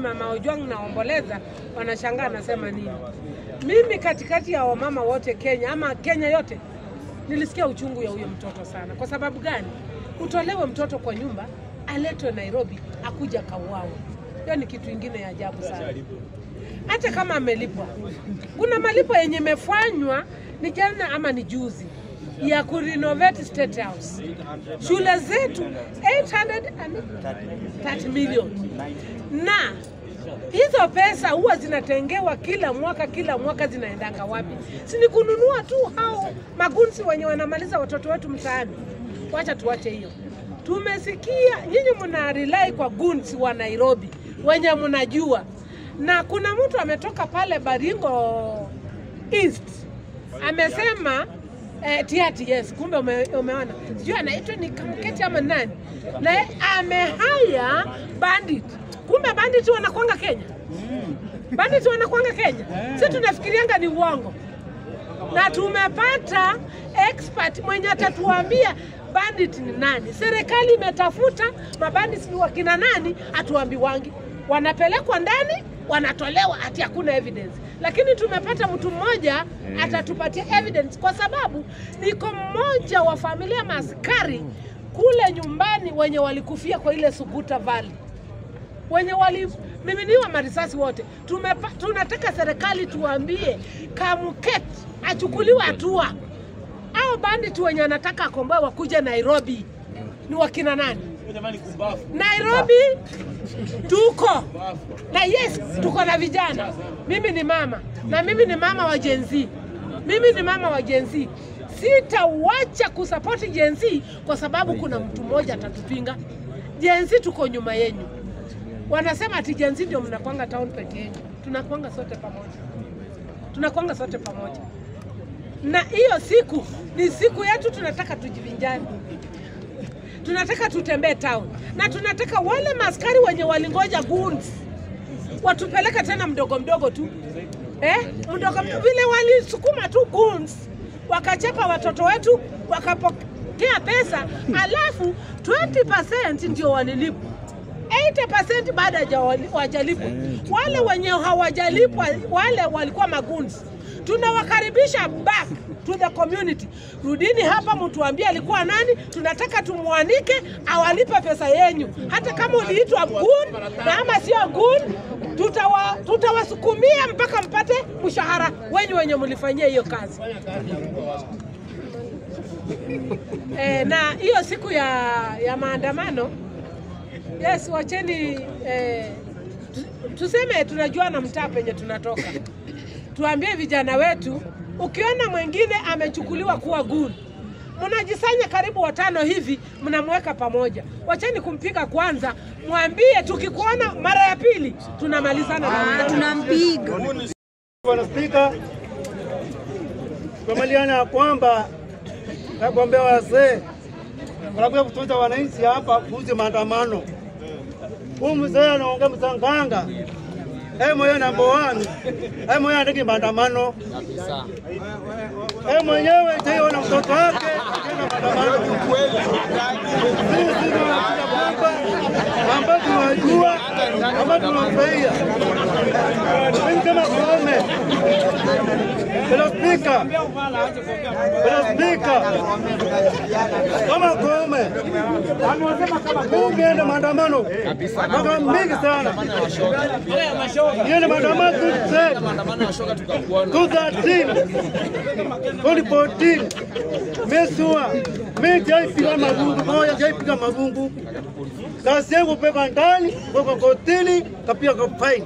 Mama Ojwang na Omboleza wanashangaa nasema nini. Mimi katikati ya wamama wote Kenya ama Kenya yote nilisikia uchungu ya huyo mtoto sana. Kwa sababu gani? Utolewe mtoto kwa nyumba, aletwe Nairobi, akuja kauawe. Hiyo ni kitu kingine ya ajabu sana. Hata kama amelipwa. Kuna malipo yenye imefanywa ni jana ama ni juzi ya kurenovate State House. Shule zetu 830 million. Na hizo pesa huwa zinatengewa kila mwaka zinaendanga wapi? Si ni kununua tu hao magunzi wenye wanamaliza watoto wetu mtaani. Wacha tuache hiyo. Tumesikia nyinyi mna rely kwa gunzi wa Nairobi wenye mnajua. Na kuna mtu ametoka pale Baringo East amesema Tiati, yes, kumbe umeona. Sijui anaitwa ni Kamketi ama nani. Na amehaya bandit. Kumbe bandit wanakuanga Kenya. Bandit wanakuanga Kenya. Sisi tunafikirianga ni uongo. Na tumepata expert mwenye atatuambia bandit ni nani. Serikali imetafuta mabandits ni wakina nani, atuambiwangi. Wanapelekwa ndani, wanatolewa ati hakuna evidence. Lakini tumepata mtu mmoja atatupatia evidence kwa sababu niko mmoja wa familia maaskari kule nyumbani wenye walikufia kwa ile Suguta Valley. Wenye walimiminiwa marisasi wote. Tunataka serikali tuambie Kamketi achukuliwe hatua. Hao bandit wenye anataka akomboe wakuja Nairobi ni wakina nani? Nairobi tuko na yes, tuko na vijana. Mimi ni mama na mimi ni mama wa Gen Z. Mimi ni mama wa Gen Z. Sitawacha kusupport Gen Z kwa sababu kuna mtu mmoja atatupinga. Gen Z tuko nyuma yenu. Wanasema ati Gen Z ndio mnakwanga town peke yenu. Tunakwanga sote pamoja. Tunakwanga sote pamoja. Na hiyo siku ni siku yetu, tunataka tujivinjani. Tunataka tutembee town. Na tunataka wale maskari wenye walingoja goons watupeleka tena mdogo tu. Mdogo vile walisukuma tu goons wakachapa watoto wetu, wakapokea pesa, alafu 20% ndio wanilipwa. 80% baada hawajalipwa. Wale wenye hawajalipwa wale walikuwa magoons. Tunawakaribisha back to the community. Rudini hapa mtuambie alikuwa nani, tunataka tumuanike awalipe pesa yenu. Hata kama uliitwa goon na ama sio goon, tutawasukumia mpaka mpate mshahara wenye mlifanyia hiyo kazi. Na hiyo siku ya maandamano, yes, wacheni tuseme tunajua na mtaa penye tunatoka. Tuambie vijana wetu, ukiona mwingine amechukuliwa kuwa goon, mnajisanya karibu 5 hivi, mnamweka pamoja. Wacheni kumpiga kwanza, mwambie tukikuona mara ya pili tunamalizana na tunampiga. Bwana Spika, tumaliana kwamba nakwambia wazee wanakuja kutunza wananchi hapa kuhusu maandamano. Huyu mzee anaongea msanganga. Moyo namba 1. Moyo andiki maandamano. Kabisa. Mwenyewe tayari na mtoto wake tena maandamano. Sisi tunataka kwamba ambao tunajua ambao tunafurahia. Mimi kama Koome. Bwana Spika. Kama Koome. Anasema kama Koome ndio maandamano. Kabisa. Kwa mingi sana. Yeye maandamano tu maandamano washoga tukakuona 2014 mesua jaipiga mavungu moja jaipiga mavungu kazi yangu pepa ndani kwa kotini kapia kwa fine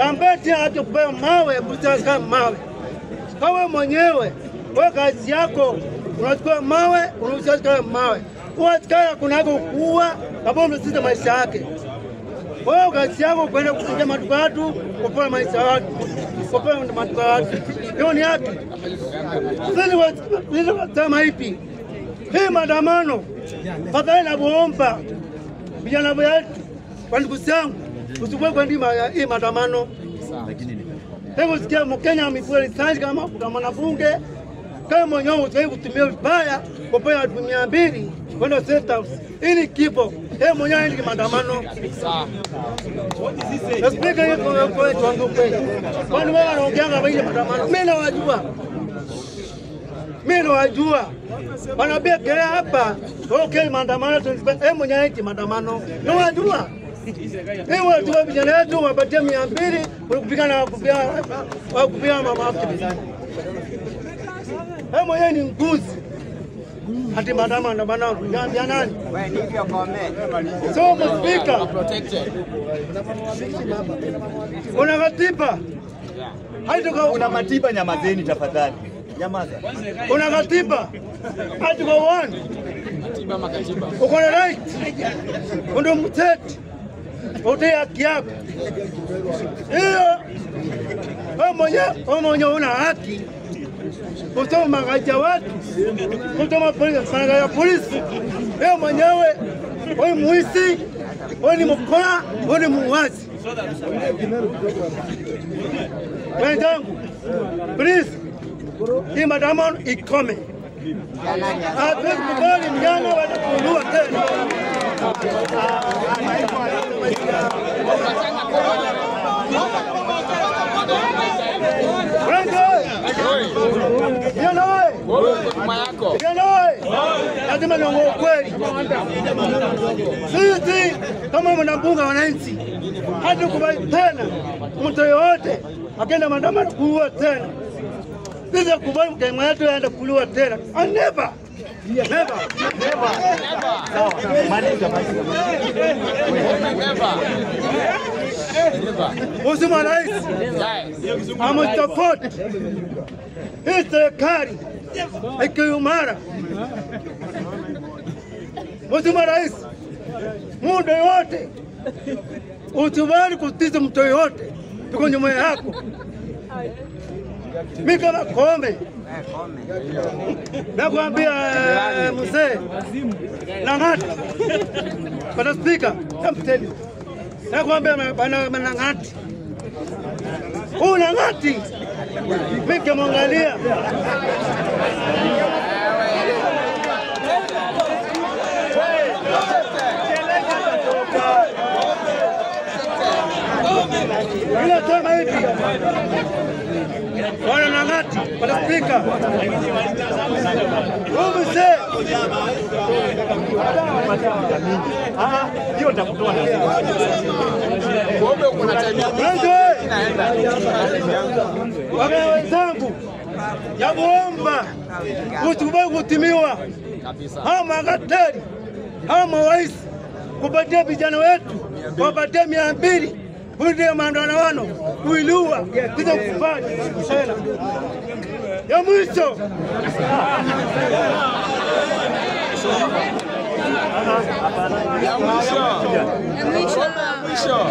ambeti hata kupewa mawe kutaka mawe kawe mwenyewe wewe kazi yako unachukua mawe unachukua mawe kwa kunako kuwa hapo msita maisha yake. Wewe kazi yako kwenda kupiga maduka watu, kupoa maisha watu. Kupoa maduka watu. Hiyo ni haki. Sisi wasema hivi. Hii maandamano fadhali na kuomba vijana wetu kwa ndugu zangu usikuwe kwa ndima hii maandamano. Hebu sikia Mkenya amekuwa risasi kama mwanabunge kama mwenyewe usaidia kutumia vibaya kupoa watu 200 kwenda State House. Ili kipo Yeye mwenyewe ni maandamano. Na speaker yuko kwa tuangu kweli. Kwani wao wanaongea ngaba ile maandamano? Mimi nawajua. Wanabia kile hapa. Okay, maandamano yeye mwenyewe ni maandamano. Nawajua. Ni watu wa vijana wetu wapatie 200 kupigana kupigana mama activist. Yeye mwenyewe ni nguzi. Hati maandamano ngambia nani? Wewe ndivyo comment. So mspika protected. una katiba. Haituko Una matiba, nyamazeni tafadhali. Nyamaza. una katiba. Haituko 1. Katiba makatiba. Uko na right. Ndio mteti. Utie haki yako. Hiyo wewe mwenyewe una haki. Kutoma magaja watu. Kutoma polisi, magaja polisi. Wewe mwenyewe wewe muisi, wewe ni mkora, wewe ni muwazi. Wenzangu, please, hii maandamano ikome. Hatuwezi kubali mjana watakuulua tena. Lazima niongee ukweli. Sisi kama mnabunga wananchi hatukubali tena mtu yoyote akaenda maandamano kuua tena. Sisi kubali mkenya wetu aende kuliwa tena. Never. Mheshimiwa Rais, amestafoti hii serikali ikiumara. Mheshimiwa Rais, muda yote usibali kutiza mtu yote tuko nyuma yako. Mimi kama Koome nakwambia mzee Lang'ati, Bwana Spika, namteni nakwambia bwana Lang'ati, Lang'ati mimi kimwangalia bila tama hivi Bwana Lang'ati, Bwana Spika, mzee hiyo takutoa na Ngombe uko na time Wakenya wenzangu, naomba kutubali kutimiwa hao magatari hao marais kupatia vijana wetu kupatia 200 kulia maandamano kuilua bila kufanya tena. Ya mwisho ya mwisho.